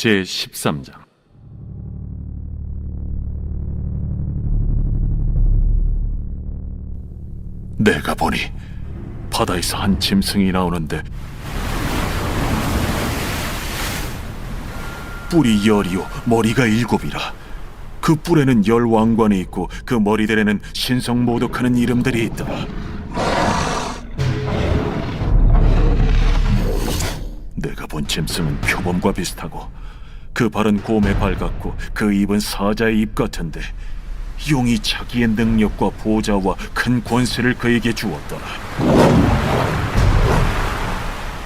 제13장. 내가 보니 바다에서 한 짐승이 나오는데 뿔이 10이요 머리가 7이라. 그 뿔에는 10왕관이 있고 그 머리들에는 신성모독하는 이름들이 있더라. 내가 본 짐승은 표범과 비슷하고 그 발은 곰의 발 같고 그 입은 사자의 입 같은데 용이 자기의 능력과 보좌와 큰 권세를 그에게 주었더라.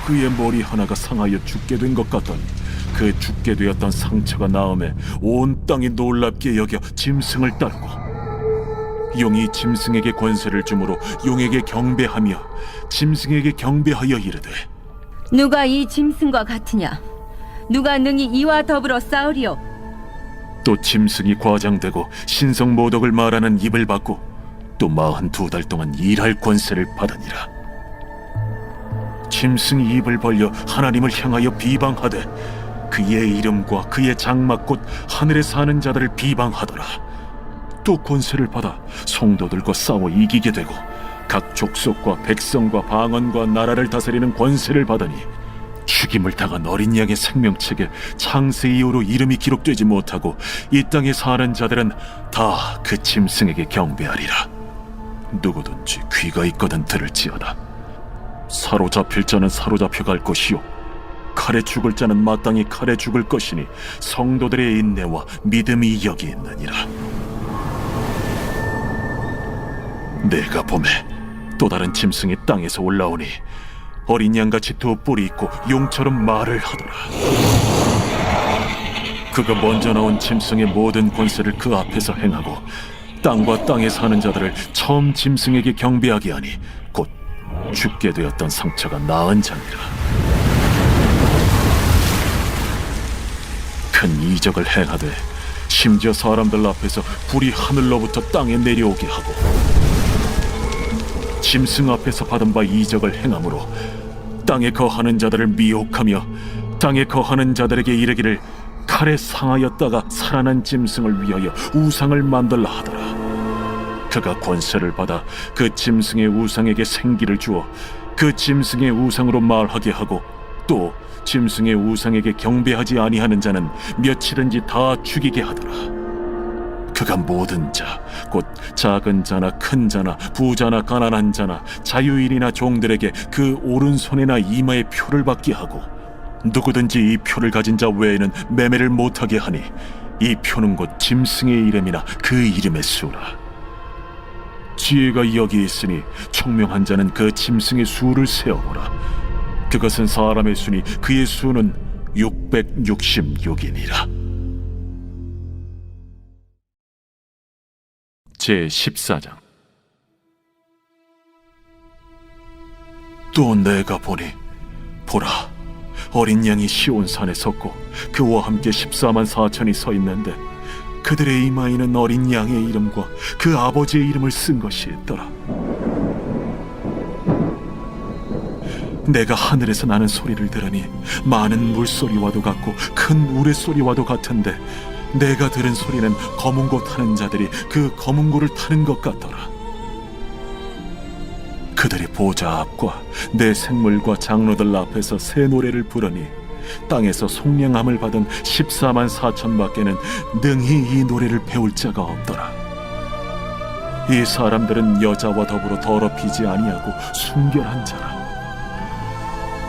그의 머리 하나가 상하여 죽게 된 것 같더니 그 죽게 되었던 상처가 나음에 온 땅이 놀랍게 여겨 짐승을 따르고 용이 짐승에게 권세를 주므로 용에게 경배하며 짐승에게 경배하여 이르되 누가 이 짐승과 같으냐? 누가 능히 이와 더불어 싸우리요? 또 짐승이 과장되고 신성모독을 말하는 입을 받고 또 42달 동안 일할 권세를 받으니라. 짐승이 입을 벌려 하나님을 향하여 비방하되 그의 이름과 그의 장막 곧 하늘에 사는 자들을 비방하더라. 또 권세를 받아 성도들과 싸워 이기게 되고 각 족속과 백성과 방언과 나라를 다스리는 권세를 받으니 죽임을 당한 어린 양의 생명책에 창세 이후로 이름이 기록되지 못하고 이 땅에 사는 자들은 다 그 짐승에게 경배하리라. 누구든지 귀가 있거든 들을지어다. 사로잡힐 자는 사로잡혀 갈 것이요 칼에 죽을 자는 마땅히 칼에 죽을 것이니 성도들의 인내와 믿음이 여기 있느니라. 내가 보매 또 다른 짐승이 땅에서 올라오니 어린 양같이 두 뿔이 있고 용처럼 말을 하더라. 그가 먼저 나온 짐승의 모든 권세를 그 앞에서 행하고 땅과 땅에 사는 자들을 처음 짐승에게 경배하게 하니 곧 죽게 되었던 상처가 나은 자니라. 큰 이적을 행하되 심지어 사람들 앞에서 불이 하늘로부터 땅에 내려오게 하고 짐승 앞에서 받은 바 이적을 행함으로 땅에 거하는 자들을 미혹하며 땅에 거하는 자들에게 이르기를 칼에 상하였다가 살아난 짐승을 위하여 우상을 만들라 하더라. 그가 권세를 받아 그 짐승의 우상에게 생기를 주어 그 짐승의 우상으로 말하게 하고 또 짐승의 우상에게 경배하지 아니하는 자는 몇이든지 다 죽이게 하더라. 그가 모든 자, 곧 작은 자나 큰 자나 부자나 가난한 자나 자유인이나 종들에게 그 오른손이나 이마에 표를 받게 하고 누구든지 이 표를 가진 자 외에는 매매를 못하게 하니 이 표는 곧 짐승의 이름이나 그 이름의 수라. 지혜가 여기 있으니 총명한 자는 그 짐승의 수를 세어보라. 그것은 사람의 수니 그의 수는 666이니라. 제14장. 또 내가 보니 보라 어린 양이 시온산에 섰고 그와 함께 14만 4천이 서 있는데 그들의 이마에는 어린 양의 이름과 그 아버지의 이름을 쓴 것이 있더라. 내가 하늘에서 나는 소리를 들으니 많은 물소리와도 같고 큰 우레소리와도 같은데 내가 들은 소리는 검은고 타는 자들이 그 검은고를 타는 것 같더라. 그들이 보좌 앞과 내 생물과 장로들 앞에서 새 노래를 부르니 땅에서 속량함을 받은 14만 4천 밖에는 능히 이 노래를 배울 자가 없더라. 이 사람들은 여자와 더불어 더럽히지 아니하고 순결한 자라.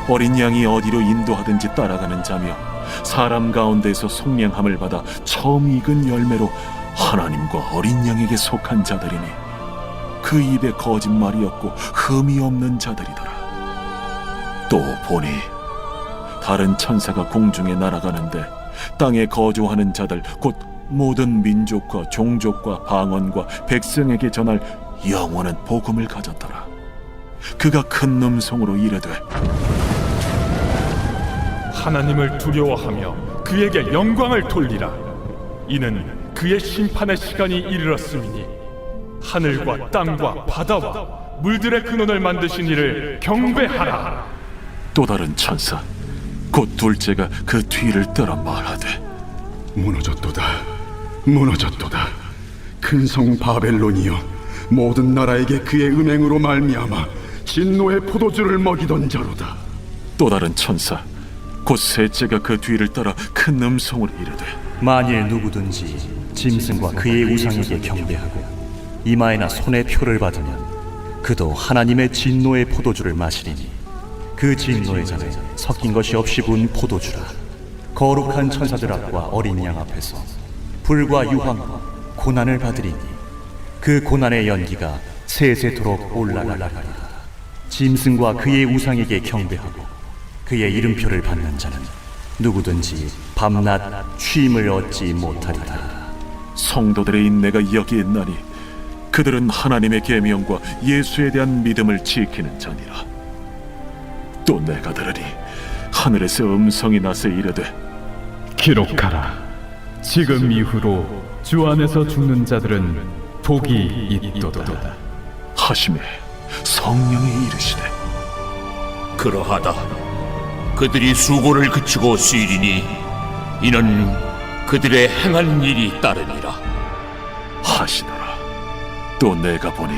어린 양이 어디로 인도하든지 따라가는 자며 사람 가운데에서 속량함을 받아 처음 익은 열매로 하나님과 어린 양에게 속한 자들이니 그 입에 거짓말이 없고 흠이 없는 자들이더라. 또 보니 다른 천사가 공중에 날아가는데 땅에 거주하는 자들 곧 모든 민족과 종족과 방언과 백성에게 전할 영원한 복음을 가졌더라. 그가 큰 음성으로 이르되 하나님을 두려워하며 그에게 영광을 돌리라. 이는 그의 심판의 시간이 이르렀음이니 하늘과 땅과 바다와 물들의 근원을 만드신 이를 경배하라. 또 다른 천사 곧 둘째가 그 뒤를 따라 말하되 무너졌도다. 무너졌도다. 큰 성 바벨론이여, 모든 나라에게 그의 은행으로 말미암아 진노의 포도주를 먹이던 자로다. 또 다른 천사 곧 셋째가 그 뒤를 따라 큰 음성으로 이르되 만일 누구든지 짐승과 그의 우상에게 경배하고 이마에나 손에 표를 받으면 그도 하나님의 진노의 포도주를 마시리니 그 진노의 잔에 섞인 것이 없이 부은 포도주라. 거룩한 천사들 앞과 어린 양 앞에서 불과 유황과 고난을 받으리니 그 고난의 연기가 세세토록 올라가리라. 짐승과 그의 우상에게 경배하고 그의 이름표를 받는 자는 누구든지 밤낮 쉼을 얻지 못하리라. 성도들의 인내가 여기에 있나니 그들은 하나님의 계명과 예수에 대한 믿음을 지키는 자니라. 또 내가 들으니 하늘에서 음성이 나서 이르되 기록하라. 지금 이후로 주 안에서 죽는 자들은 복이 있도다. 하심에 성령이 이르시되 그러하다. 그들이 수고를 그치고 쉬리니 이는 그들의 행한 일이 따르니라 하시더라. 또 내가 보니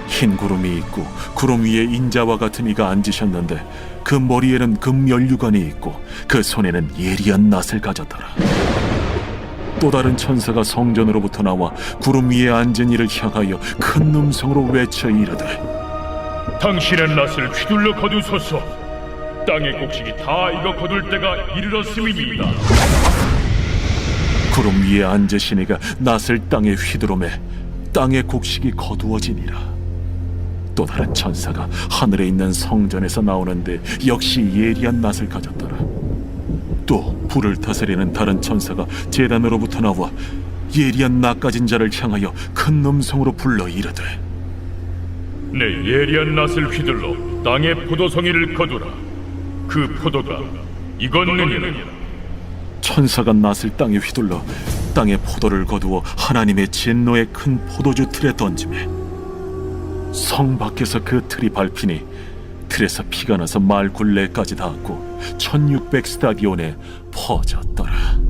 흰 구름이 있고 구름 위에 인자와 같은 이가 앉으셨는데 그 머리에는 금면류관이 있고 그 손에는 예리한 낫을 가졌더라. 또 다른 천사가 성전으로부터 나와 구름 위에 앉은 이를 향하여 큰 음성으로 외쳐 이르되 당신의 낫을 휘둘러 거두소서. 땅의 곡식이 다 익어 거둘 때가 이르렀음이니이다. 구름 위에 앉으신 이가 낫을 땅에 휘두르매 땅의 곡식이 거두어지니라. 또 다른 천사가 하늘에 있는 성전에서 나오는데 역시 예리한 낫을 가졌더라. 또 불을 다스리는 다른 천사가 제단으로부터 나와 예리한 낫 가진 자를 향하여 큰 음성으로 불러 이르되 내 예리한 낫을 휘둘러 땅의 포도송이를 거두라. 그 포도가 익었느니라. 천사가 낫을 땅에 휘둘러 땅의 포도를 거두어 하나님의 진노의 큰 포도주 틀에 던지매 성 밖에서 그 틀이 밟히니 틀에서 피가 나서 말 굴레까지 닿았고 1600 스타디온에 퍼졌더라.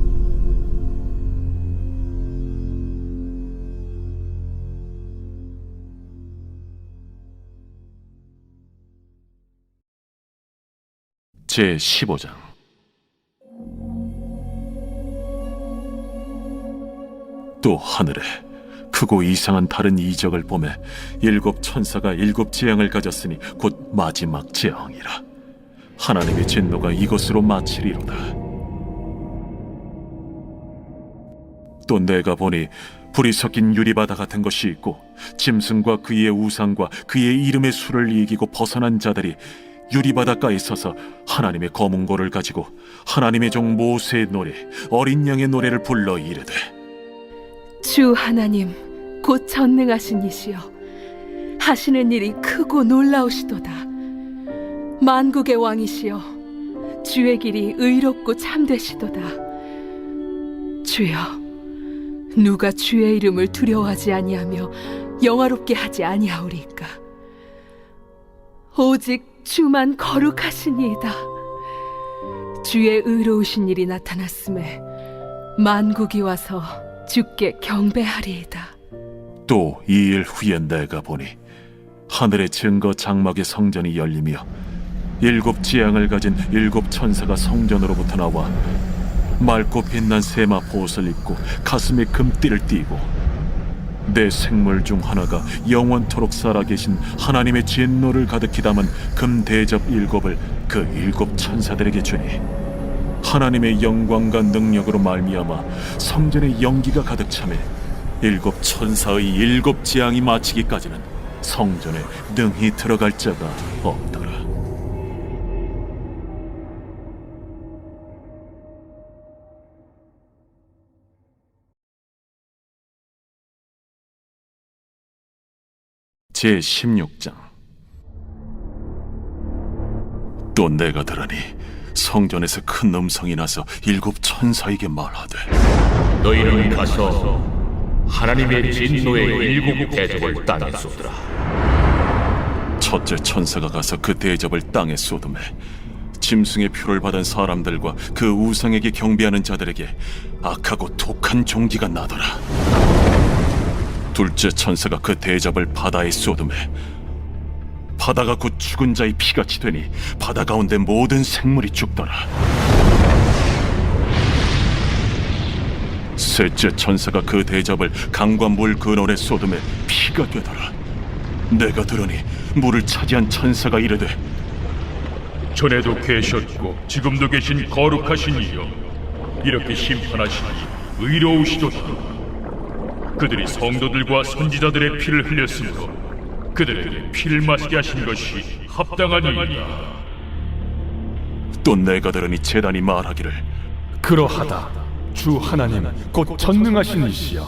제 15장. 또 하늘에 크고 이상한 다른 이적을 보매 일곱 천사가 일곱 재앙을 가졌으니 곧 마지막 재앙이라. 하나님의 진노가 이것으로 마치리로다. 또 내가 보니 불이 섞인 유리바다 같은 것이 있고 짐승과 그의 우상과 그의 이름의 수를 이기고 벗어난 자들이 유리바닷가에 서서 하나님의 검은고를 가지고 하나님의 종 모세의 노래 어린 양의 노래를 불러 이르되 주 하나님 곧 전능하신 이시여, 하시는 일이 크고 놀라우시도다. 만국의 왕이시여, 주의 길이 의롭고 참되시도다. 주여, 누가 주의 이름을 두려워하지 아니하며 영화롭게 하지 아니하오리까? 오직 주만 거룩하시니이다. 주의 의로우신 일이 나타났음에 만국이 와서 주께 경배하리이다. 또 2일 후에 내가 보니 하늘의 증거 장막의 성전이 열리며 일곱 지향을 가진 일곱 천사가 성전으로부터 나와 맑고 빛난 세마 보옷을 입고 가슴에 금띠를 띠고 내 생물 중 하나가 영원토록 살아계신 하나님의 진노를 가득히 담은 금 대접 일곱을 그 일곱 천사들에게 주니 하나님의 영광과 능력으로 말미암아 성전에 연기가 가득 차매 일곱 천사의 일곱 재앙이 마치기까지는 성전에 능히 들어갈 자가 없더라. 제 16장. 또 내가 들으니 성전에서 큰 음성이 나서 일곱 천사에게 말하되 너희는 가서 하나님의 진노의 일곱 대접을 땅에 쏟으라. 첫째 천사가 가서 그 대접을 땅에 쏟음에 짐승의 표를 받은 사람들과 그 우상에게 경배하는 자들에게 악하고 독한 종기가 나더라. 둘째 천사가 그 대접을 바다에 쏟음에 바다가 곧 죽은 자의 피같이 되니 바다 가운데 모든 생물이 죽더라. 셋째 천사가 그 대접을 강과 물 근원에 쏟음에 피가 되더라. 내가 들으니 물을 차지한 천사가 이르되, 전에도 계셨고 지금도 계신 거룩하신 이여, 이렇게 심판하시니 의로우시도다. 그들이 성도들과 선지자들의 피를 흘렸으므로 그들에게 피를 마시게 하신 것이 합당하니이다. 또 내가 들으니 제단이 말하기를, 그러하다. 주 하나님 곧 전능하신 이시여,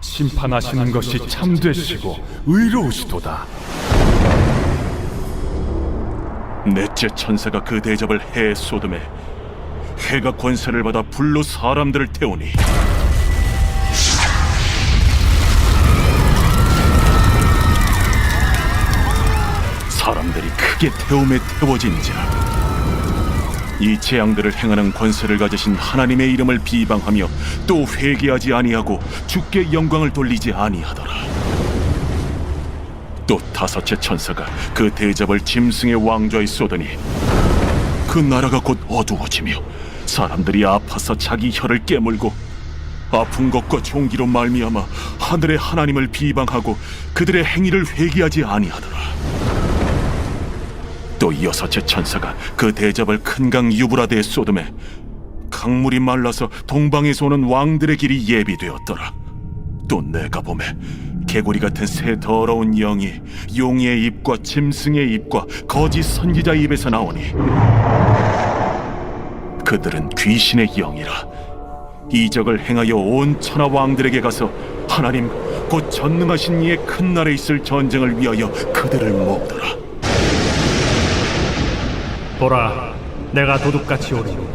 심판하시는 것이 참되시고 의로우시도다. 넷째 천사가 그 대접을 해에 쏟음에 해가 권세를 받아 불로 사람들을 태우니 사람들이 크게 태움에 태워진지라. 이 재앙들을 행하는 권세를 가지신 하나님의 이름을 비방하며 또 회개하지 아니하고 주께 영광을 돌리지 아니하더라. 또 다섯째 천사가 그 대접을 짐승의 왕좌에 쏟으니 그 나라가 곧 어두워지며 사람들이 아파서 자기 혀를 깨물고 아픈 것과 종기로 말미암아 하늘의 하나님을 비방하고 그들의 행위를 회개하지 아니하더라. 또 여섯째 천사가 그 대접을 큰 강 유브라데에 쏟음에 강물이 말라서 동방에서 오는 왕들의 길이 예비되었더라. 또 내가 보매 개구리 같은 새 더러운 영이 용의 입과 짐승의 입과 거짓 선지자의 입에서 나오니 그들은 귀신의 영이라. 이적을 행하여 온 천하 왕들에게 가서 하나님 곧 전능하신 이의 큰 날에 있을 전쟁을 위하여 그들을 모으더라. 보라, 내가 도둑같이 오리니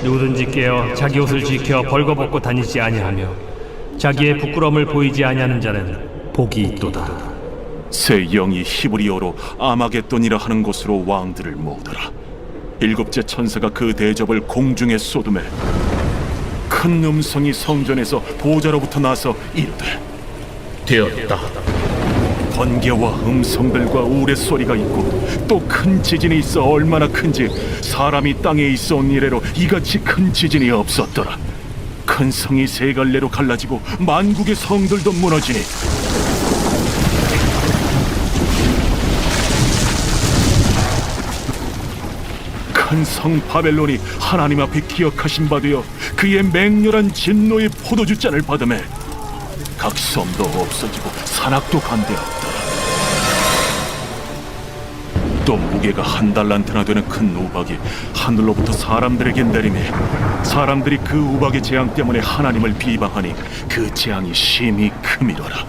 누구든지 깨어 자기 옷을 지켜 벌거벗고 다니지 아니하며 자기의 부끄러움을 보이지 아니하는 자는 복이 있도다. 새 영이 히브리어로 아마겟돈이라 하는 곳으로 왕들을 모으더라. 일곱째 천사가 그 대접을 공중에 쏟음에 큰 음성이 성전에서 보좌로부터 나서 이르되, 되었다. 번개와 음성들과 우레소리가 있고 또 큰 지진이 있어 얼마나 큰지 사람이 땅에 있어 온 이래로 이같이 큰 지진이 없었더라. 큰 성이 세 갈래로 갈라지고 만국의 성들도 무너지니 큰 성 바벨론이 하나님 앞에 기억하신 바 되어 그의 맹렬한 진노의 포도주 잔을 받음에 각 섬도 없어지고 산악도 간대었다. 또 무게가 한 달란트나 되는 큰 우박이 하늘로부터 사람들에게 내리매 사람들이 그 우박의 재앙 때문에 하나님을 비방하니 그 재앙이 심히 크미로라.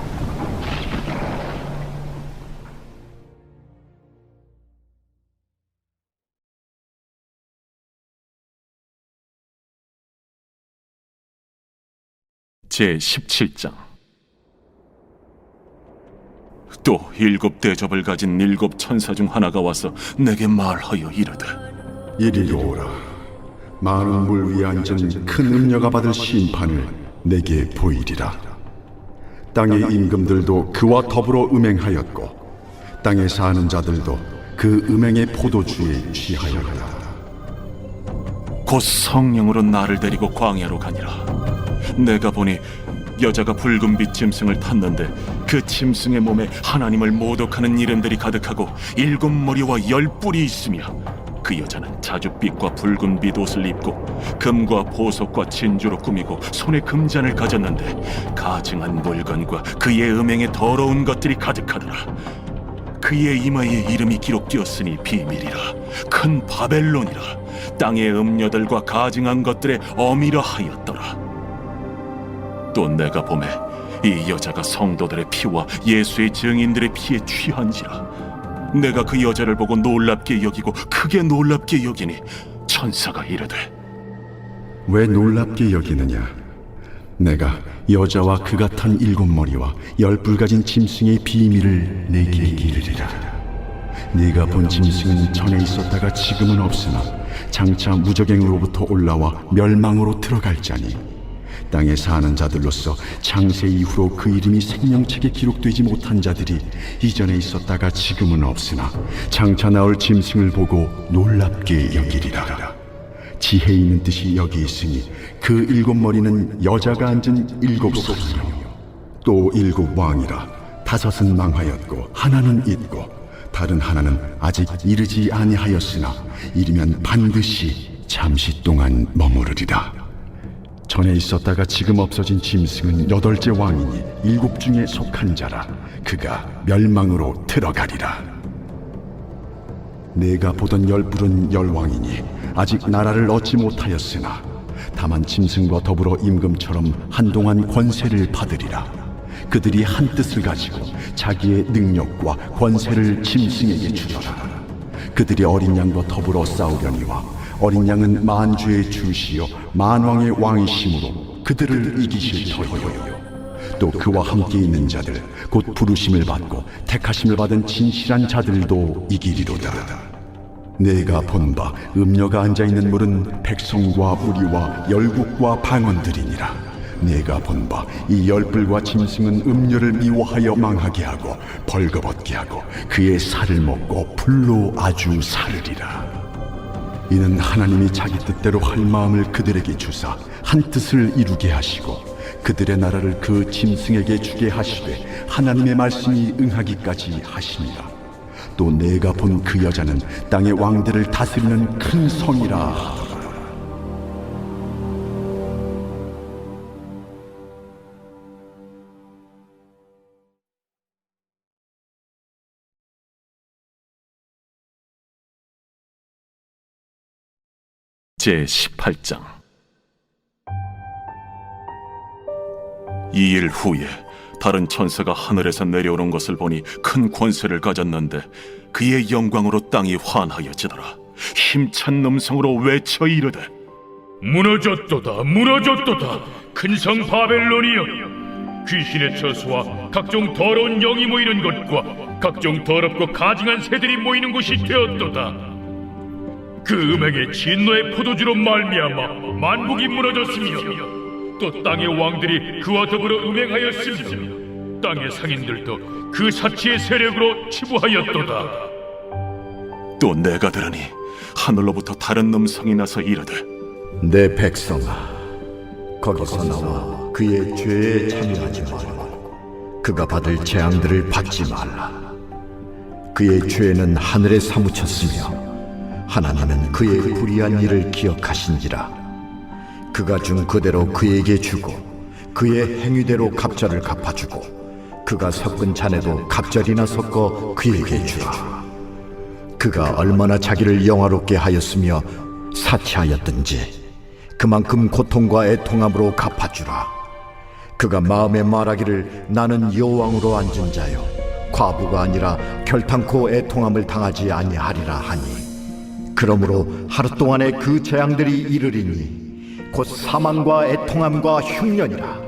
제17장. 또 일곱 대접을 가진 일곱 천사 중 하나가 와서 내게 말하여 이르되, 이리로 오라. 많은 물 위에 앉은 큰 음녀가 받을 심판을 내게 보이리라. 땅의 임금들도 그와 더불어 음행하였고 땅에 사는 자들도 그 음행의 포도주에 취하였다. 곧 성령으로 나를 데리고 광야로 가니라. 내가 보니 여자가 붉은 빛 짐승을 탔는데 그 짐승의 몸에 하나님을 모독하는 이름들이 가득하고 7머리와 10뿔이 있으며 그 여자는 자줏빛과 붉은 빛 옷을 입고 금과 보석과 진주로 꾸미고 손에 금잔을 가졌는데 가증한 물건과 그의 음행에 더러운 것들이 가득하더라. 그의 이마에 이름이 기록되었으니 비밀이라. 큰 바벨론이라. 땅의 음녀들과 가증한 것들의 어미라 하였더라. 또 내가 보매 이 여자가 성도들의 피와 예수의 증인들의 피에 취한지라. 내가 그 여자를 보고 놀랍게 여기고 크게 놀랍게 여기니 천사가 이르되, 왜 놀랍게 여기느냐? 내가 여자와 그가 탄 7머리와 10뿔 가진 짐승의 비밀을 내게 이르리라. 네가 본 짐승은 전에 있었다가 지금은 없으나 장차 무적행으로부터 올라와 멸망으로 들어갈 자니 땅에 사는 자들로서 창세 이후로 그 이름이 생명책에 기록되지 못한 자들이 이전에 있었다가 지금은 없으나 장차 나올 짐승을 보고 놀랍게 여기리라. 지혜 있는 뜻이 여기 있으니 그 7머리는 여자가 앉은 7소이요 또 7왕이라. 5은 망하였고 하나는 있고 다른 하나는 아직 이르지 아니하였으나 이르면 반드시 잠시 동안 머무르리라. 전에 있었다가 지금 없어진 짐승은 8째 왕이니 7 중에 속한 자라. 그가 멸망으로 들어가리라. 내가 보던 10뿔은 10왕이니 아직 나라를 얻지 못하였으나 다만 짐승과 더불어 임금처럼 한동안 권세를 받으리라. 그들이 한 뜻을 가지고 자기의 능력과 권세를 짐승에게 주더라. 그들이 어린 양과 더불어 싸우려니와 어린 양은 만주의 주시요 만왕의 왕이심으로 그들을 이기실 터이요. 또 그와 함께 있는 자들 곧 부르심을 받고 택하심을 받은 진실한 자들도 이기리로다. 내가 본 바 음녀가 앉아있는 물은 백성과 무리와 열국과 방언들이니라. 내가 본 바 이 10뿔과 짐승은 음녀를 미워하여 망하게 하고 벌거벗게 하고 그의 살을 먹고 불로 아주 사르리라. 이는 하나님이 자기 뜻대로 할 마음을 그들에게 주사 한 뜻을 이루게 하시고 그들의 나라를 그 짐승에게 주게 하시되 하나님의 말씀이 응하기까지 하시니라. 또 내가 본 그 여자는 땅의 왕들을 다스리는 큰 성이라 하더라. 제18장. 이 일 후에 다른 천사가 하늘에서 내려오는 것을 보니 큰 권세를 가졌는데 그의 영광으로 땅이 환하여지더라. 힘찬 음성으로 외쳐 이르되 무너졌도다 무너졌도다 큰 성 바벨론이여 귀신의 처소와 각종 더러운 영이 모이는 곳과 각종 더럽고 가증한 새들이 모이는 곳이 되었도다. 그 음행의 진노의 포도주로 말미암아 만국이 무너졌으며 또 땅의 왕들이 그와 더불어 음행하였으며 땅의 상인들도 그 사치의 세력으로 치부하였도다. 또 내가 들으니 하늘로부터 다른 음성이 나서 이르되 내 백성아, 거기서 나와 그의 죄에 참여하지 말고 그가 받을 재앙들을 받지 말라. 그의 죄는 하늘에 사무쳤으며 하나님은 그의 불의한 일을 기억하신지라. 그가 준 그대로 그에게 주고 그의 행위대로 갑절을 갚아주고 그가 섞은 잔에도 갑절이나 섞어 그에게 주라. 그가 얼마나 자기를 영화롭게 하였으며 사치하였든지 그만큼 고통과 애통함으로 갚아주라. 그가 마음에 말하기를 나는 여왕으로 앉은 자요 과부가 아니라 결탄코 애통함을 당하지 아니하리라 하니 그러므로 하루 동안에 그 재앙들이 이르리니 곧 사망과 애통함과 흉년이라.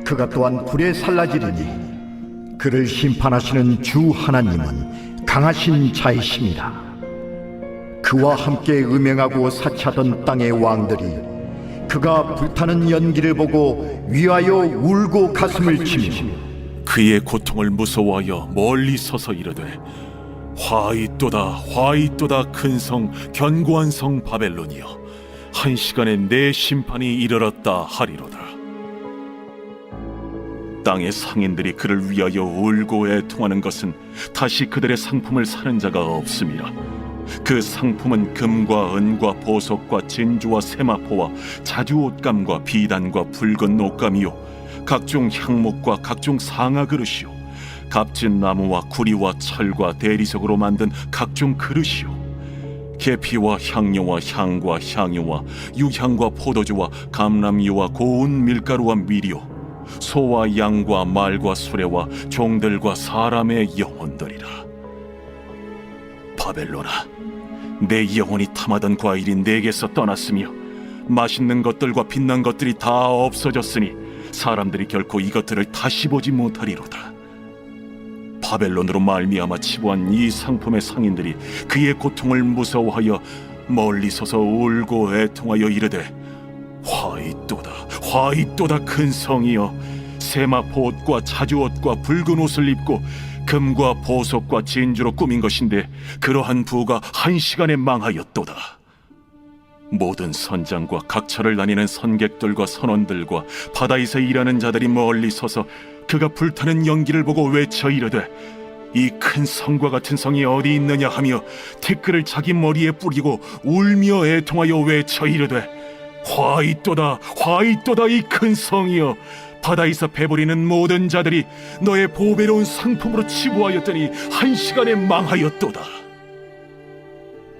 그가 또한 불에 살라지리니 그를 심판하시는 주 하나님은 강하신 자이심이라. 그와 함께 음행하고 사치하던 땅의 왕들이 그가 불타는 연기를 보고 위하여 울고 가슴을 치며 그의 고통을 무서워하여 멀리 서서 이르되 화이또다 화이또다 큰 성 견고한 성 바벨론이여 한 시간에 내 심판이 이르렀다 하리로다. 땅의 상인들이 그를 위하여 울고 애통하는 것은 다시 그들의 상품을 사는 자가 없음이라. 그 상품은 금과 은과 보석과 진주와 세마포와 자주 옷감과 비단과 붉은 옷감이요 각종 향목과 각종 상아 그릇이요 값진 나무와 구리와 철과 대리석으로 만든 각종 그릇이요 계피와 향료와 향과 향유와 유향과 포도주와 감람유와 고운 밀가루와 밀이요 소와 양과 말과 수레와 종들과 사람의 영혼들이라. 바벨론아, 내 영혼이 탐하던 과일이 내게서 떠났으며 맛있는 것들과 빛난 것들이 다 없어졌으니 사람들이 결코 이것들을 다시 보지 못하리로다. 바벨론으로 말미암아 치부한 이 상품의 상인들이 그의 고통을 무서워하여 멀리 서서 울고 애통하여 이르되 화이또다 화이또다 큰 성이여 세마포 옷과 자주옷과 붉은 옷을 입고 금과 보석과 진주로 꾸민 것인데 그러한 부가 한 시간에 망하였도다. 모든 선장과 각처를 다니는 선객들과 선원들과 바다에서 일하는 자들이 멀리 서서 그가 불타는 연기를 보고 외쳐 이르되 이 큰 성과 같은 성이 어디 있느냐 하며 티끌을 자기 머리에 뿌리고 울며 애통하여 외쳐 이르되 화이또다 화이또다 이 큰 성이여 바다에서 배부리는 모든 자들이 너의 보배로운 상품으로 치부하였더니 한 시간에 망하였도다.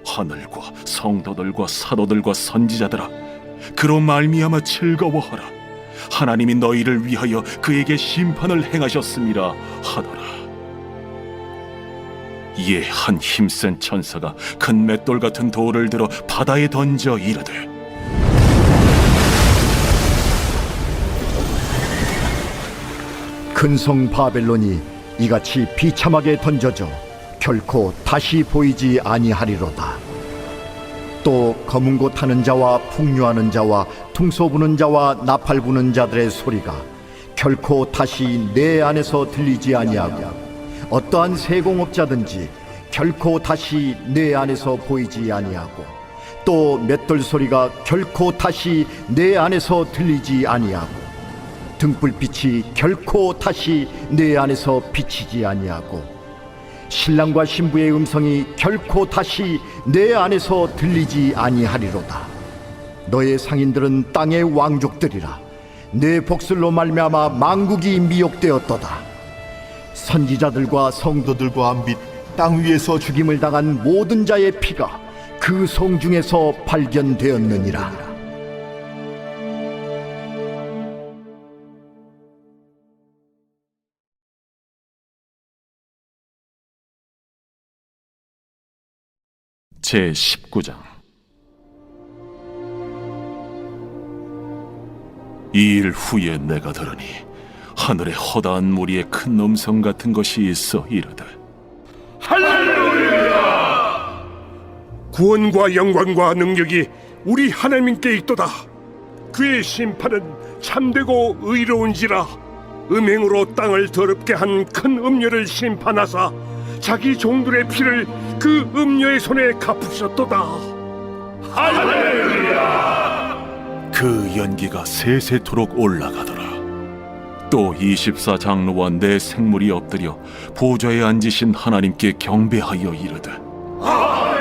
하늘과 성도들과 사도들과 선지자들아 그로 말미암아 즐거워하라. 하나님이 너희를 위하여 그에게 심판을 행하셨음이라 하더라. 이에 한 힘센 천사가 큰 맷돌 같은 돌을 들어 바다에 던져 이르되 큰 성 바벨론이 이같이 비참하게 던져져 결코 다시 보이지 아니하리로다. 또 검은 고 타는 자와 풍류하는 자와 퉁소 부는 자와 나팔 부는 자들의 소리가 결코 다시 내 안에서 들리지 아니하고 어떠한 세공업자든지 결코 다시 내 안에서 보이지 아니하고 또 맷돌 소리가 결코 다시 내 안에서 들리지 아니하고 등불빛이 결코 다시 내 안에서 비치지 아니하고 신랑과 신부의 음성이 결코 다시 내 안에서 들리지 아니하리로다. 너의 상인들은 땅의 왕족들이라. 내 복술로 말미암아 만국이 미혹되었도다. 선지자들과 성도들과 및 땅 위에서 죽임을 당한 모든 자의 피가 그 성 중에서 발견되었느니라. 제19장 이 일 후에 내가 들으니 하늘에 허다한 무리의 큰 음성 같은 것이 있어 이르되 할렐루야! 구원과 영광과 능력이 우리 하나님께 있도다. 그의 심판은 참되고 의로운지라. 음행으로 땅을 더럽게 한 큰 음녀를 심판하사 자기 종들의 피를 그 음녀의 손에 갚으셨도다. 할렐루야! 그 연기가 세세토록 올라가더라. 또 24장로와 네 생물이 엎드려 보좌에 앉으신 하나님께 경배하여 이르되 할렐루야!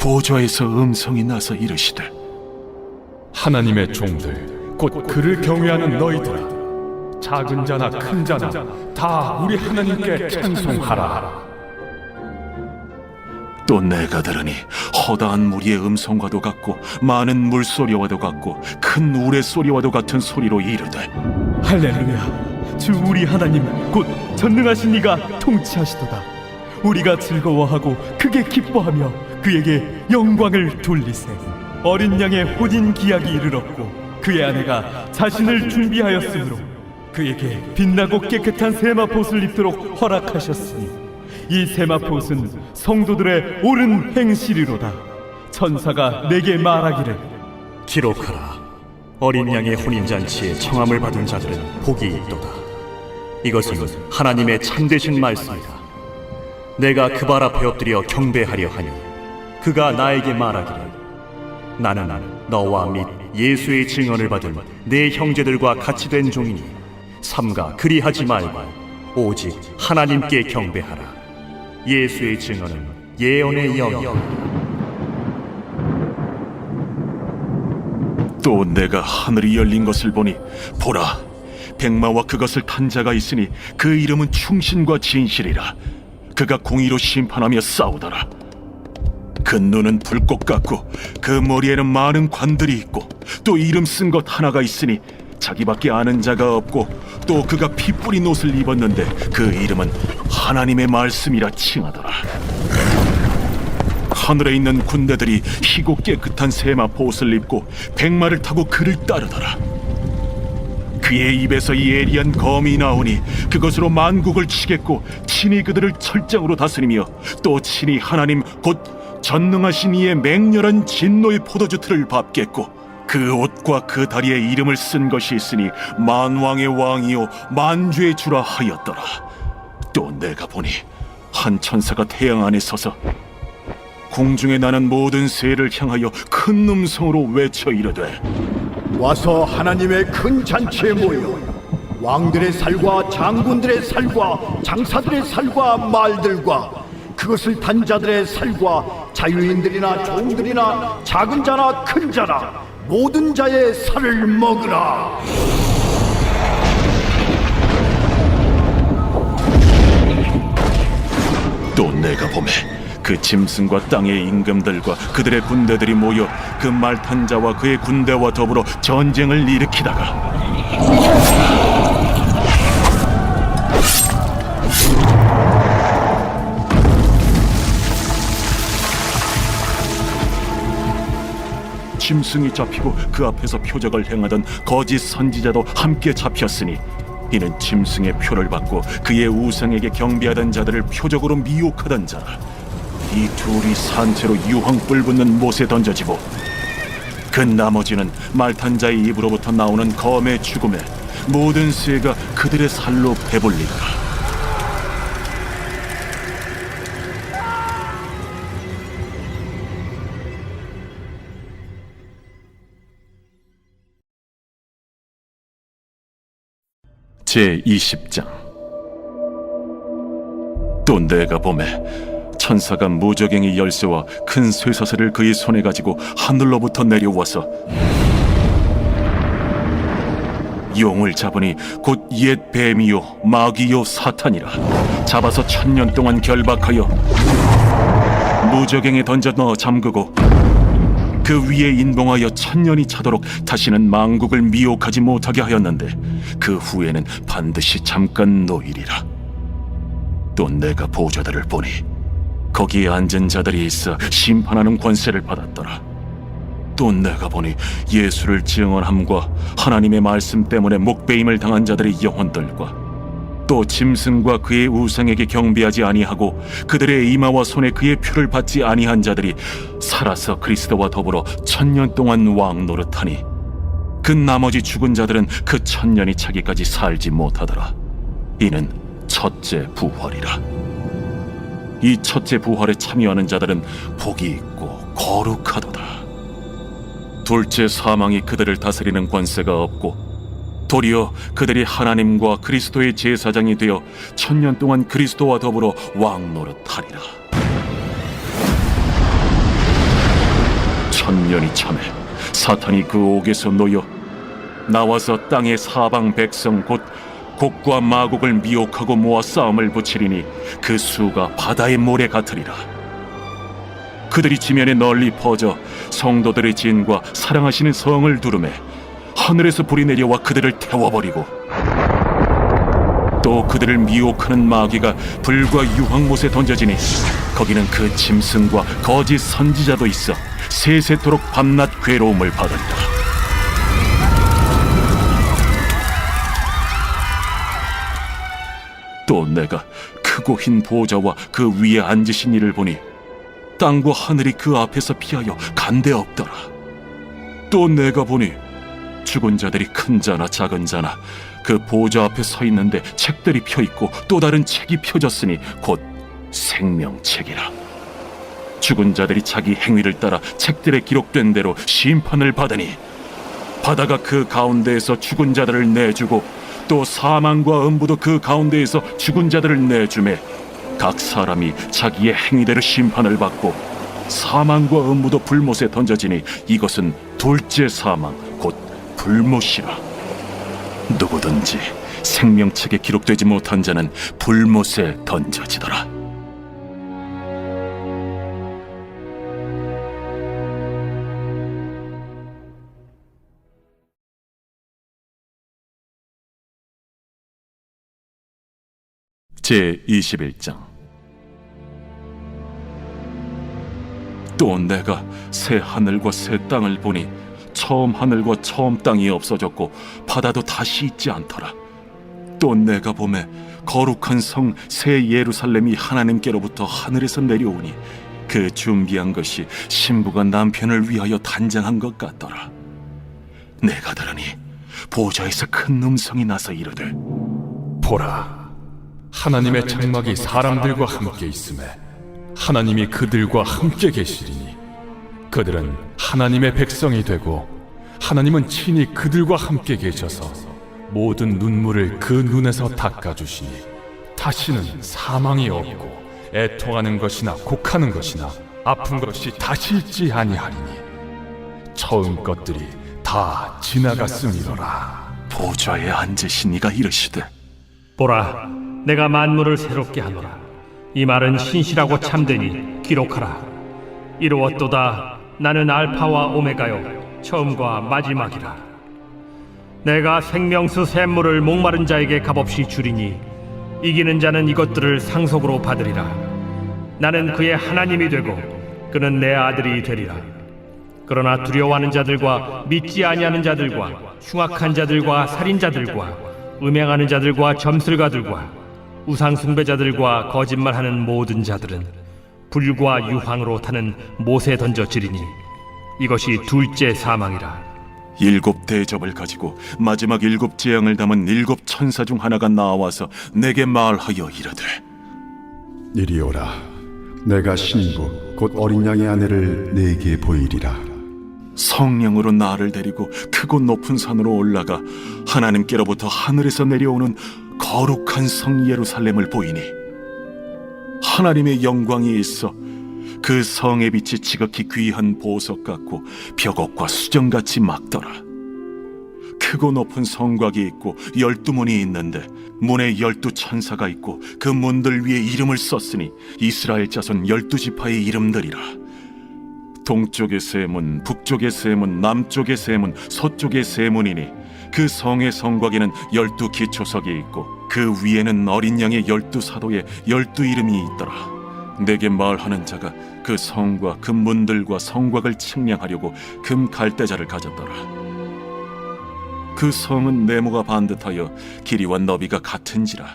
보좌에서 음성이 나서 이르시되 하나님의 종들 곧 그를 경외하는 너희들아, 작은 자나 큰 자나 다 우리 하나님께 찬송하라. 또 내가 들으니 허다한 무리의 음성과도 같고 많은 물소리와도 같고 큰 우레소리와도 같은 소리로 이르되 할렐루야! 주 우리 하나님 곧 전능하신 이가 통치하시도다. 우리가 즐거워하고 크게 기뻐하며 그에게 영광을 돌리세. 어린 양의 혼인 기약이 이르렀고 그의 아내가 자신을 준비하였으므로 그에게 빛나고 깨끗한 세마포옷을 입도록 허락하셨으니 이 세마포옷은 성도들의 옳은 행실이로다. 천사가 내게 말하기를 기록하라. 어린 양의 혼인잔치에 청함을 받은 자들은 복이 있도다. 이것은 하나님의 참되신 말씀이다. 내가 그 발 앞에 엎드려 경배하려 하니 그가 나에게 말하기를 나는 너와 및 예수의 증언을 받은 내 형제들과 같이 된 종이니 삼가 그리하지 말고 오직 하나님께 경배하라. 예수의 증언은 예언의 영이다. 또 내가 하늘이 열린 것을 보니 보라 백마와 그것을 탄 자가 있으니 그 이름은 충신과 진실이라. 그가 공의로 심판하며 싸우더라. 그 눈은 불꽃 같고 그 머리에는 많은 관들이 있고 또 이름 쓴 것 하나가 있으니 자기밖에 아는 자가 없고 또 그가 피 뿌린 옷을 입었는데 그 이름은 하나님의 말씀이라 칭하더라. 하늘에 있는 군대들이 희고 깨끗한 세마포 옷을 입고 백마를 타고 그를 따르더라. 그의 입에서 예리한 검이 나오니 그것으로 만국을 치겠고 친히 그들을 철장으로 다스리며 또 친히 하나님 곧 전능하신 이의 맹렬한 진노의 포도주 틀을 밟겠고 그 옷과 그 다리에 이름을 쓴 것이 있으니 만왕의 왕이요 만주의 주라 하였더라. 또 내가 보니 한 천사가 태양 안에 서서 공중에 나는 모든 새를 향하여 큰 음성으로 외쳐 이르되 와서 하나님의 큰 잔치에 모여 왕들의 살과 장군들의 살과 장사들의 살과 말들과 그것을 단 자들의 살과 자유인들이나 종들이나 작은 자나 큰 자나 모든 자의 살을 먹으라. 또 내가 보매 그 짐승과 땅의 임금들과 그들의 군대들이 모여 그 말 탄 자와 그의 군대와 더불어 전쟁을 일으키다가 짐승이 잡히고 그 앞에서 표적을 행하던 거짓 선지자도 함께 잡혔으니 이는 짐승의 표를 받고 그의 우상에게 경배하던 자들을 표적으로 미혹하던 자라. 이 둘이 산채로 유황불 붙는 못에 던져지고 그 나머지는 말탄 자의 입으로부터 나오는 검의 죽음에 모든 새가 그들의 살로 배불리더라. 제20장. 또 내가 보매 천사가 무저갱이 열쇠와 큰 쇠사슬을 그의 손에 가지고 하늘로부터 내려와서 용을 잡으니 곧 옛 뱀이요 마귀요 사탄이라. 잡아서 1000년 동안 결박하여 무저갱에 던져 넣어 잠그고 그 위에 인봉하여 1000년이 차도록 다시는 만국을 미혹하지 못하게 하였는데 그 후에는 반드시 잠깐 노이리라. 또 내가 보좌들을 보니 거기에 앉은 자들이 있어 심판하는 권세를 받았더라. 또 내가 보니 예수를 증언함과 하나님의 말씀 때문에 목배임을 당한 자들의 영혼들과 또 짐승과 그의 우상에게 경배하지 아니하고 그들의 이마와 손에 그의 표를 받지 아니한 자들이 살아서 그리스도와 더불어 1000년 동안 왕 노릇하니 그 나머지 죽은 자들은 그 1000년이 차기까지 살지 못하더라. 이는 첫째 부활이라. 이 첫째 부활에 참여하는 자들은 복이 있고 거룩하도다. 둘째 사망이 그들을 다스리는 권세가 없고 도리어 그들이 하나님과 그리스도의 제사장이 되어 1000년 동안 그리스도와 더불어 왕 노릇하리라. 1000년이 참에 사탄이 그 옥에서 놓여 나와서 땅의 사방 백성 곧 곡과 마곡을 미혹하고 모아 싸움을 붙이리니 그 수가 바다의 모래 같으리라. 그들이 지면에 널리 퍼져 성도들의 진과 사랑하시는 성을 두르매 하늘에서 불이 내려와 그들을 태워버리고 또 그들을 미혹하는 마귀가 불과 유황못에 던져지니 거기는 그 짐승과 거짓 선지자도 있어 세세토록 밤낮 괴로움을 받으리라. 또 내가 크고 흰 보좌와 그 위에 앉으신 이를 보니 땅과 하늘이 그 앞에서 피하여 간데 없더라. 또 내가 보니 죽은 자들이 큰 자나 작은 자나 그 보좌 앞에 서 있는데 책들이 펴 있고 또 다른 책이 펴졌으니 곧 생명책이라. 죽은 자들이 자기 행위를 따라 책들에 기록된 대로 심판을 받으니 바다가 그 가운데에서 죽은 자들을 내주고 또 사망과 음부도 그 가운데에서 죽은 자들을 내주매 각 사람이 자기의 행위대로 심판을 받고 사망과 음부도 불못에 던져지니 이것은 둘째 사망 곧 불못이라. 누구든지 생명책에 기록되지 못한 자는 불못에 던져지더라. 제21장. 또 내가 새 하늘과 새 땅을 보니 처음 하늘과 처음 땅이 없어졌고 바다도 다시 있지 않더라. 또 내가 보매 거룩한 성 새 예루살렘이 하나님께로부터 하늘에서 내려오니 그 준비한 것이 신부가 남편을 위하여 단장한 것 같더라. 내가 들으니 보좌에서 큰 음성이 나서 이르되, 보라, 하나님의 장막이 사람들과 함께 있음에 하나님이 그들과 함께 계시리니 그들은 하나님의 백성이 되고 하나님은 친히 그들과 함께 계셔서 모든 눈물을 그 눈에서 닦아주시니 다시는 사망이 없고 애통하는 것이나 곡하는 것이나 아픈 것이 다시 있지 아니하리니 처음 것들이 다 지나갔음이로라. 보좌에 앉으신 이가 이르시되, 보라, 내가 만물을 새롭게 하노라. 이 말은 신실하고 참되니 기록하라. 이루었도다. 나는 알파와 오메가요 처음과 마지막이라. 내가 생명수 샘물을 목마른 자에게 값없이 주리니 이기는 자는 이것들을 상속으로 받으리라. 나는 그의 하나님이 되고 그는 내 아들이 되리라. 그러나 두려워하는 자들과 믿지 아니하는 자들과 흉악한 자들과 살인자들과 음행하는 자들과 점술가들과 우상 숭배자들과 거짓말하는 모든 자들은 불과 유황으로 타는 못에 던져지리니 이것이 둘째 사망이라. 7 대접을 가지고 마지막 7 재앙을 담은 7 천사 중 하나가 나와서 내게 말하여 이르되, 이리 오라. 내가 신부 곧 어린 양의 아내를 네게 보이리라. 성령으로 나를 데리고 크고 높은 산으로 올라가 하나님께로부터 하늘에서 내려오는 거룩한 성 예루살렘을 보이니 하나님의 영광이 있어 그 성의 빛이 지극히 귀한 보석 같고 벽옥과 수정같이 막더라. 크고 높은 성곽이 있고 12문이 있는데 문에 12 천사가 있고 그 문들 위에 이름을 썼으니 이스라엘 자손 12지파의 이름들이라. 동쪽의 세 문, 북쪽의 세 문, 남쪽의 세 문, 서쪽의 세 문이니 그 성의 성곽에는 12 기초석이 있고 그 위에는 어린 양의 12 사도의 12 이름이 있더라. 내게 말하는 자가 그 성과 그 문들과 성곽을 측량하려고 금 갈대자를 가졌더라. 그 성은 네모가 반듯하여 길이와 너비가 같은지라.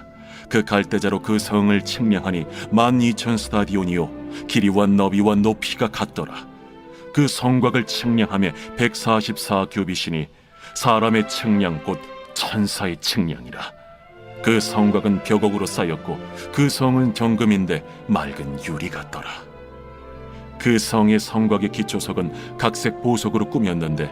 그 갈대자로 그 성을 측량하니 12,000 스타디온이요 길이와 너비와 높이가 같더라. 그 성곽을 측량하며 144 규빗이니 사람의 측량 곧 천사의 측량이라. 그 성곽은 벽옥으로 쌓였고 그 성은 정금인데 맑은 유리 같더라. 그 성의 성곽의 기초석은 각색 보석으로 꾸몄는데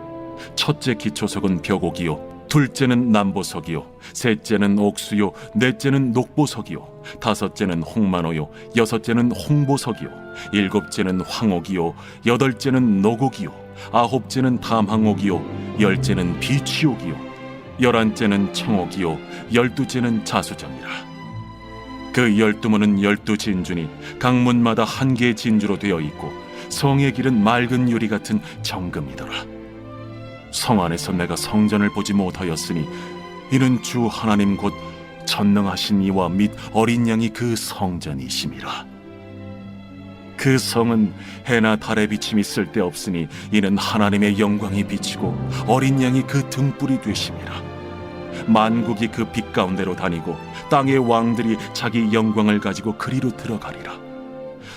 첫째 기초석은 벽옥이요 둘째는 남보석이요 셋째는 옥수요 넷째는 녹보석이요 다섯째는 홍만호요 여섯째는 홍보석이요 일곱째는 황옥이요 여덟째는 노곡이요 아홉째는 담항옥이요 열째는 비취옥이요 11째는 청옥이요 12째는 자수정이라. 그 12문은 12진주니 각 문마다 한 개의 진주로 되어 있고 성의 길은 맑은 유리 같은 정금이더라. 성 안에서 내가 성전을 보지 못하였으니 이는 주 하나님 곧 전능하신 이와 및 어린 양이 그 성전이심이라. 그 성은 해나 달의 비침이 쓸데없으니 이는 하나님의 영광이 비치고 어린 양이 그 등불이 되심이라. 만국이 그 빛 가운데로 다니고 땅의 왕들이 자기 영광을 가지고 그리로 들어가리라.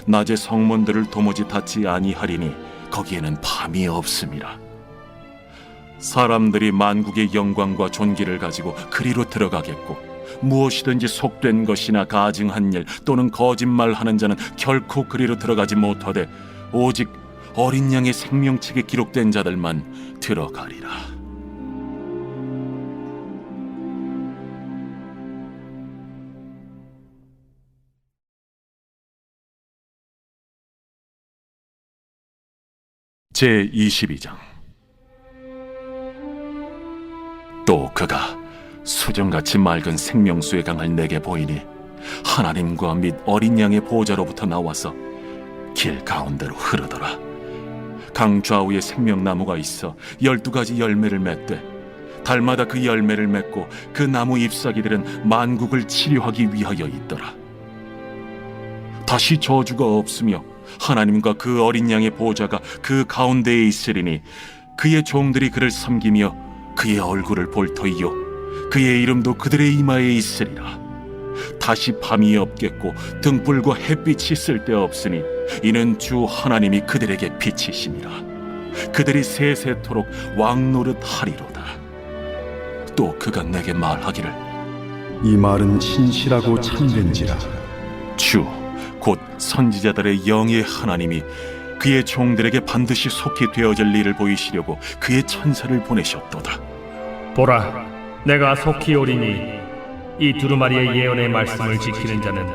낮에 성문들을 도무지 닫지 아니하리니 거기에는 밤이 없음이라. 사람들이 만국의 영광과 존귀를 가지고 그리로 들어가겠고 무엇이든지 속된 것이나 가증한 일 또는 거짓말하는 자는 결코 그리로 들어가지 못하되 오직 어린 양의 생명책에 기록된 자들만 들어가리라. 제22장. 또 그가 수정같이 맑은 생명수의 강을 내게 보이니 하나님과 및 어린 양의 보좌로부터 나와서 길 가운데로 흐르더라. 강 좌우에 생명나무가 있어 12가지 열매를 맺되 달마다 그 열매를 맺고 그 나무 잎사귀들은 만국을 치료하기 위하여 있더라. 다시 저주가 없으며 하나님과 그 어린 양의 보좌가 그 가운데에 있으리니 그의 종들이 그를 섬기며 그의 얼굴을 볼 터이요 그의 이름도 그들의 이마에 있으리라. 다시 밤이 없겠고 등불과 햇빛이 쓸데없으니 이는 주 하나님이 그들에게 빛이심이라. 그들이 세세토록 왕 노릇 하리로다. 또 그가 내게 말하기를 이 말은 신실하고 참된지라. 주 곧 선지자들의 영의 하나님이 그의 종들에게 반드시 속히 되어질 일을 보이시려고 그의 천사를 보내셨도다. 보라, 내가 속히 오리니 이 두루마리의 예언의 말씀을 지키는 자는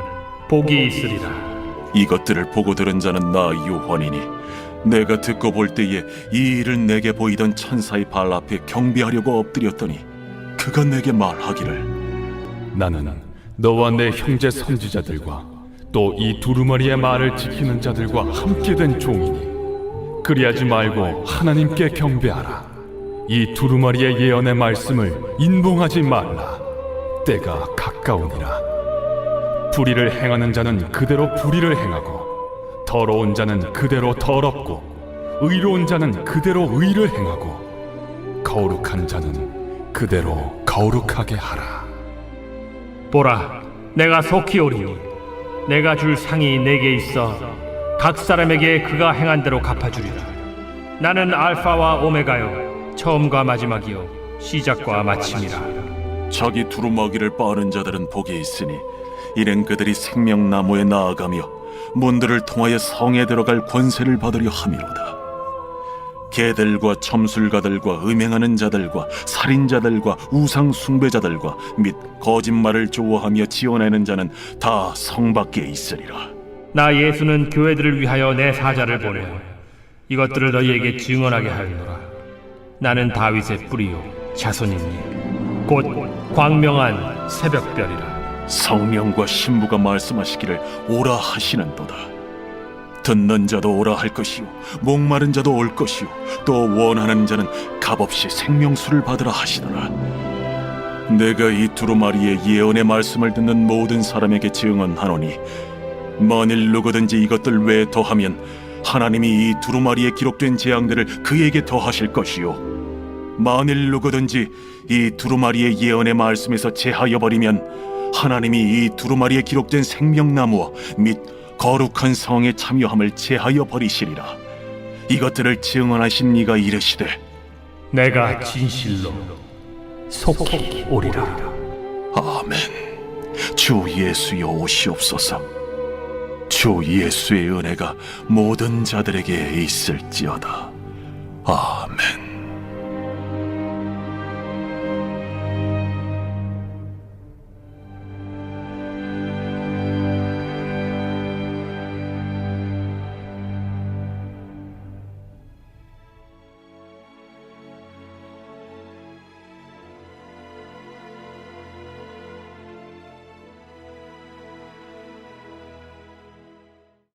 복이 있으리라. 이것들을 보고 들은 자는 나 요한이니 내가 듣고 볼 때에 이 일을 내게 보이던 천사의 발 앞에 경배하려고 엎드렸더니 그가 내게 말하기를 나는 너와 내 형제 선지자들과 또 이 두루마리의 말을 지키는 자들과 함께 된 종이니 그리하지 말고 하나님께 경배하라. 이 두루마리의 예언의 말씀을 인봉하지 말라. 때가 가까우니라. 불의를 행하는 자는 그대로 불의를 행하고 더러운 자는 그대로 더럽고 의로운 자는 그대로 의를 행하고 거룩한 자는 그대로 거룩하게 하라. 보라, 내가 속히 오리니 내가 줄 상이 내게 있어 각 사람에게 그가 행한 대로 갚아주리라. 나는 알파와 오메가요, 처음과 마지막이요, 시작과 마침이라. 자기 두루마기를 빠는 자들은 복이 있으니 이는 그들이 생명나무에 나아가며 문들을 통하여 성에 들어갈 권세를 받으려 함이로다. 개들과 점술가들과 음행하는 자들과 살인자들과 우상 숭배자들과 및 거짓말을 좋아하며 지어내는 자는 다 성 밖에 있으리라. 나 예수는 교회들을 위하여 내 사자를 보내어 이것들을 너희에게 증언하게 하리노라. 나는 다윗의 뿌리요 자손이니 곧 광명한 새벽별이라. 성령과 신부가 말씀하시기를 오라 하시는도다. 듣는 자도 오라 할 것이요 목마른 자도 올 것이요 또 원하는 자는 값없이 생명수를 받으라 하시더라. 내가 이 두루마리의 예언의 말씀을 듣는 모든 사람에게 증언하노니 만일 누구든지 이것들 외에 더하면 하나님이 이 두루마리에 기록된 재앙들을 그에게 더하실 것이요 만일 누구든지 이 두루마리의 예언의 말씀에서 제하여 버리면 하나님이 이 두루마리에 기록된 생명나무와 및 거룩한 성에 참여함을 제하여 버리시리라. 이것들을 증언하신 이가 이르시되 내가 진실로 속히 오리라. 아멘. 주 예수여 오시옵소서. 주 예수의 은혜가 모든 자들에게 있을지어다. 아멘.